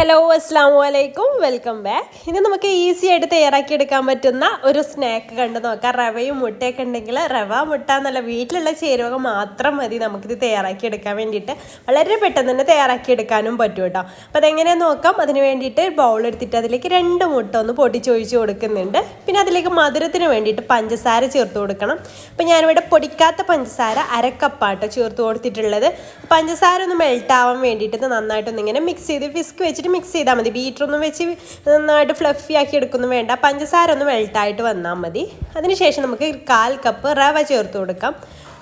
Hello അസ്സാം വലൈക്കും welcome back. ഇനി നമുക്ക് ഈസി ആയിട്ട് തയ്യാറാക്കിയെടുക്കാൻ പറ്റുന്ന ഒരു സ്നാക്ക് കണ്ടു നോക്കാം. റവയും മുട്ടയൊക്കെ ഉണ്ടെങ്കിൽ റവ മുട്ട എന്നല്ല, വീട്ടിലുള്ള ചേരുവകൾ മാത്രം മതി നമുക്കിത് തയ്യാറാക്കിയെടുക്കാൻ വേണ്ടിയിട്ട്. വളരെ പെട്ടെന്ന് തന്നെ തയ്യാറാക്കിയെടുക്കാനും പറ്റും കേട്ടോ. അപ്പോൾ അതെങ്ങനെയാണെന്ന് നോക്കാം. അതിന് വേണ്ടിയിട്ട് ബൗൾ എടുത്തിട്ട് അതിലേക്ക് 2 മുട്ട ഒന്ന് പൊടിച്ചൊഴിച്ച് കൊടുക്കുന്നുണ്ട്. പിന്നെ അതിലേക്ക് മധുരത്തിന് വേണ്ടിയിട്ട് പഞ്ചസാര ചേർത്ത് കൊടുക്കണം. അപ്പോൾ ഞാനിവിടെ പൊടിക്കാത്ത പഞ്ചസാര 1/2 കപ്പാട്ടോ ചേർത്ത് കൊടുത്തിട്ടുള്ളത്. പഞ്ചസാര ഒന്ന് മെൽറ്റ് ആവാൻ വേണ്ടിയിട്ട് നന്നായിട്ടൊന്നിങ്ങനെ മിക്സ് ചെയ്ത് വിസ്ക് വെച്ച് മിക്സ് ചെയ്താൽ മതി. ബീറ്ററൊന്നും വെച്ച് നന്നായിട്ട് ഫ്ലഫി ആക്കി എടുക്കൊന്നും വേണ്ട. പഞ്ചസാര ഒന്ന് മെൽട്ടായിട്ട് വന്നാൽ മതി. അതിനുശേഷം നമുക്ക് 1/4 കപ്പ് റവ ചേർത്ത് കൊടുക്കാം.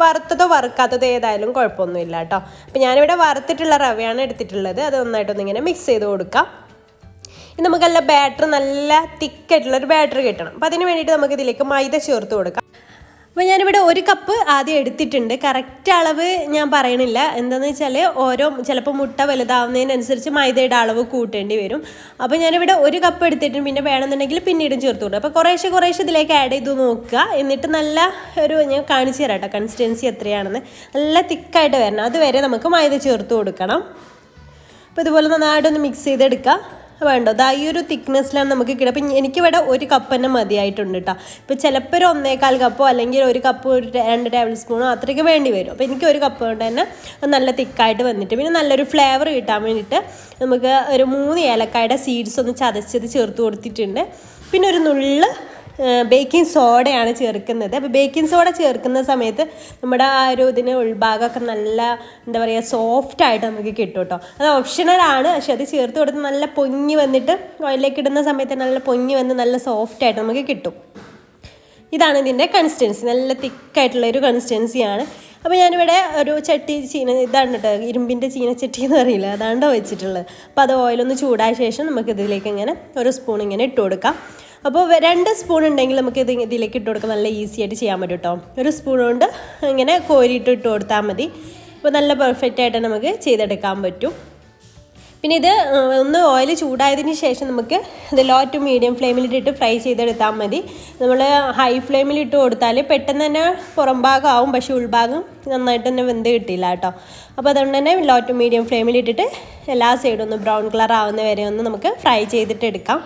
വറുത്തതോ വറുക്കാത്തതോ ഏതായാലും കുഴപ്പമൊന്നുമില്ല കേട്ടോ. അപ്പോൾ ഞാനിവിടെ വറുത്തിട്ടുള്ള റവയാണ് എടുത്തിട്ടുള്ളത്. അത് നന്നായിട്ടൊന്നിങ്ങനെ മിക്സ് ചെയ്ത് കൊടുക്കാം. ഇനി നമുക്കല്ല ബാറ്റർ നല്ല തിക്കായിട്ടുള്ളൊരു ബാറ്റർ കിട്ടണം. അപ്പോൾ അതിന് വേണ്ടിയിട്ട് നമുക്ക് ഇതിലേക്ക് മൈദ ചേർത്ത് കൊടുക്കാം. അപ്പോൾ ഞാനിവിടെ 1 കപ്പ് ആദ്യം എടുത്തിട്ടുണ്ട്. കറക്റ്റ് അളവ് ഞാൻ പറയണില്ല. എന്താണെന്ന് വെച്ചാൽ ചിലപ്പോൾ മുട്ട വലുതാവുന്നതിനനുസരിച്ച് മൈദയുടെ അളവ് കൂട്ടേണ്ടി വരും. അപ്പോൾ ഞാനിവിടെ 1 കപ്പ് എടുത്തിട്ടുണ്ട്. പിന്നെ വേണമെന്നുണ്ടെങ്കിൽ പിന്നീടും ചേർത്ത് കൊടുക്കും. അപ്പോൾ കുറേശ്ശെ ഇതിലേക്ക് ആഡ് ചെയ്ത് നോക്കുക. എന്നിട്ട് നല്ല ഞാൻ കാണിച്ചു തരാം കേട്ടോ കൺസിസ്റ്റൻസി എത്രയാണെന്ന്. നല്ല തിക്കായിട്ട് വരണം. അതുവരെ നമുക്ക് മൈദ ചേർത്ത് കൊടുക്കണം. അപ്പോൾ ഇതുപോലെ നന്നായിട്ടൊന്ന് മിക്സ് ചെയ്തെടുക്കുക. വേണ്ടോ ഈ ഒരു തിക്നെസ്സിലാണ് നമുക്ക് കിട്ടുക. അപ്പം എനിക്കിവിടെ 1 കപ്പ് തന്നെ മതിയായിട്ടുണ്ട് കേട്ടോ. ഇപ്പോൾ ചിലപ്പോൾ ഒരു 1/4 കപ്പോ അല്ലെങ്കിൽ 1 കപ്പ് 2 ടേബിൾ സ്പൂണോ അത്രയ്ക്ക് വേണ്ടി വരും. അപ്പോൾ എനിക്ക് 1 കപ്പ് കൊണ്ട് തന്നെ നല്ല തിക്കായിട്ട് വന്നിട്ട് പിന്നെ നല്ലൊരു ഫ്ലേവർ കിട്ടാൻ വേണ്ടിയിട്ട് നമുക്ക് ഒരു 3 ഏലക്കായുടെ സീഡ്സ് ഒന്ന് ചതച്ചത് ചേർത്ത് കൊടുത്തിട്ടുണ്ട്. പിന്നെ ഒരു നുള്ള് ബേക്കിംഗ് സോഡയാണ് ചേർക്കുന്നത്. അപ്പോൾ ബേക്കിംഗ് സോഡ ചേർക്കുന്ന സമയത്ത് നമ്മുടെ ആ ഒരു ഇതിന് ഉൾഭാഗമൊക്കെ നല്ല എന്താ പറയുക സോഫ്റ്റായിട്ട് നമുക്ക് കിട്ടും കേട്ടോ. അത് ഓപ്ഷണലാണ്. പക്ഷെ അത് ചേർത്ത് കൊടുത്ത് നല്ല പൊങ്ങി വന്നിട്ട് ഓയിലേക്ക് ഇടുന്ന സമയത്ത് നല്ല പൊങ്ങി വന്ന് നല്ല സോഫ്റ്റായിട്ട് നമുക്ക് കിട്ടും. ഇതാണ് ഇതിൻ്റെ കൺസിസ്റ്റൻസി. നല്ല തിക്കായിട്ടുള്ളൊരു കൺസിസ്റ്റൻസിയാണ്. അപ്പോൾ ഞാനിവിടെ ഒരു ചട്ടി ഇതാണ് കേട്ടോ, ഇരുമ്പിൻ്റെ ചീനച്ചട്ടി എന്ന് അറിയില്ല, അതാണ്ടോ വെച്ചിട്ടുള്ളത്. അപ്പോൾ അത് ഓയിലൊന്ന് ചൂടായ ശേഷം നമുക്കിതിലേക്ക് ഇങ്ങനെ ഒരു സ്പൂൺ ഇങ്ങനെ ഇട്ട് കൊടുക്കാം. അപ്പോൾ 2 സ്പൂൺ ഉണ്ടെങ്കിൽ നമുക്ക് ഇതിലേക്ക് ഇട്ട് കൊടുക്കാൻ നല്ല ഈസി ആയിട്ട് ചെയ്യാൻ പറ്റും കേട്ടോ. 1 സ്പൂൺ കൊണ്ട് ഇങ്ങനെ കോരിയിട്ട് ഇട്ട് കൊടുത്താൽ മതി. അപ്പോൾ നല്ല പെർഫെക്റ്റ് ആയിട്ട് നമുക്ക് ചെയ്തെടുക്കാൻ പറ്റും. പിന്നെ ഇത് ഒന്ന് ഓയിൽ ചൂടായതിന് ശേഷം നമുക്ക് ഇത് ലോ ടു മീഡിയം ഫ്ലെയിമിലിട്ടിട്ട് ഫ്രൈ ചെയ്തെടുത്താൽ മതി. നമ്മൾ ഹൈ ഫ്ലെയിമിലിട്ട് കൊടുത്താൽ പെട്ടെന്ന് തന്നെ പുറം ഭാഗം ആവും, പക്ഷേ ഉൾഭാഗം നന്നായിട്ട് തന്നെ വെന്ത് കിട്ടില്ല കേട്ടോ. അപ്പോൾ അതുകൊണ്ട് തന്നെ ലോ ടു മീഡിയം ഫ്ലെയിമിലിട്ടിട്ട് എല്ലാ സൈഡും ഒന്ന് ബ്രൗൺ കളർ ആവുന്ന വരെ ഒന്ന് നമുക്ക് ഫ്രൈ ചെയ്തിട്ട് എടുക്കാം.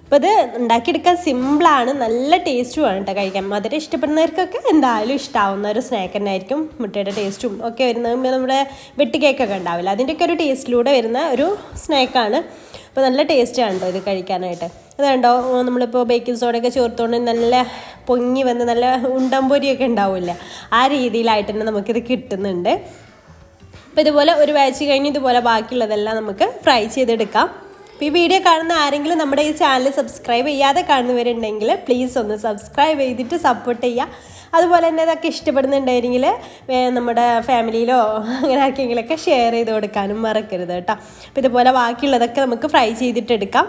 അപ്പോൾ ഇത് ഉണ്ടാക്കിയെടുക്കാൻ സിമ്പിളാണ്, നല്ല ടേസ്റ്റുമാണ് കേട്ടോ. കഴിക്കാൻ മധുരം ഇഷ്ടപ്പെടുന്നവർക്കൊക്കെ എന്തായാലും ഇഷ്ടമാവുന്ന ഒരു സ്നാക്ക് തന്നെ ആയിരിക്കും. മുട്ടയുടെ ടേസ്റ്റും ഒക്കെ വരുന്ന നമ്മുടെ വെട്ട് കേക്കൊക്കെ ഉണ്ടാവില്ല, അതിൻ്റെയൊക്കെ ഒരു ടേസ്റ്റിലൂടെ വരുന്ന ഒരു സ്നാക്കാണ്. അപ്പോൾ നല്ല ടേസ്റ്റാണ് കേട്ടോ ഇത് കഴിക്കാനായിട്ട്. അതുകൊണ്ടോ നമ്മളിപ്പോൾ ബേക്കിംഗ് സോഡയൊക്കെ ചേർത്തുകൊണ്ട് നല്ല പൊങ്ങി വന്ന് നല്ല ഉണ്ടംപൊരിയൊക്കെ ഉണ്ടാവില്ല, ആ രീതിയിലായിട്ട് തന്നെ നമുക്കിത് കിട്ടുന്നുണ്ട്. അപ്പോൾ ഇതുപോലെ ഒരു ബാച്ച് കഴിഞ്ഞ് ഇതുപോലെ ബാക്കിയുള്ളതെല്ലാം നമുക്ക് ഫ്രൈ ചെയ്തെടുക്കാം. അപ്പോൾ ഈ വീഡിയോ കാണുന്ന ആരെങ്കിലും നമ്മുടെ ഈ ചാനൽ സബ്സ്ക്രൈബ് ചെയ്യാതെ കാണുന്നവരുണ്ടെങ്കിൽ പ്ലീസ് ഒന്ന് സബ്സ്ക്രൈബ് ചെയ്തിട്ട് സപ്പോർട്ട് ചെയ്യുക. അതുപോലെ തന്നെ ഇതൊക്കെ ഇഷ്ടപ്പെടുന്നുണ്ടെങ്കിൽ നമ്മുടെ ഫാമിലിയിലോ അങ്ങനെ ആർക്കെങ്കിലുമൊക്കെ ഷെയർ ചെയ്ത് കൊടുക്കാനും മറക്കരുത് കേട്ടോ. അപ്പോൾ ഇതുപോലെ ബാക്കിയുള്ളതൊക്കെ നമുക്ക് ഫ്രൈ ചെയ്തിട്ടെടുക്കാം.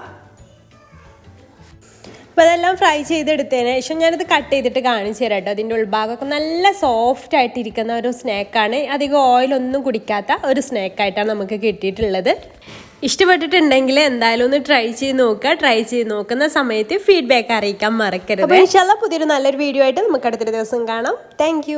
അപ്പോൾ അതെല്ലാം ഫ്രൈ ചെയ്തെടുത്തതിന് ശേഷം ഞാനിത് കട്ട് ചെയ്തിട്ട് കാണിച്ചു തരാം കേട്ടോ. അതിൻ്റെ ഉൾഭാഗമൊക്കെ നല്ല സോഫ്റ്റ് ആയിട്ടിരിക്കുന്ന ഒരു സ്നാക്കാണ്. അധികം ഓയിലൊന്നും കുടിക്കാത്ത ഒരു സ്നാക്കായിട്ടാണ് നമുക്ക് കിട്ടിയിട്ടുള്ളത്. ഇഷ്ടപ്പെട്ടിട്ടുണ്ടെങ്കിൽ എന്തായാലും ഒന്ന് ട്രൈ ചെയ്ത് നോക്കുക. ട്രൈ ചെയ്ത് നോക്കുന്ന സമയത്ത് ഫീഡ്ബാക്ക് അറിയിക്കാൻ മറക്കരുത്. അപ്പോൾ ഇൻഷാല്ലാ പുതിയൊരു നല്ലൊരു വീഡിയോ ആയിട്ട് നമുക്ക് അടുത്തൊരു ദിവസം കാണാം. താങ്ക്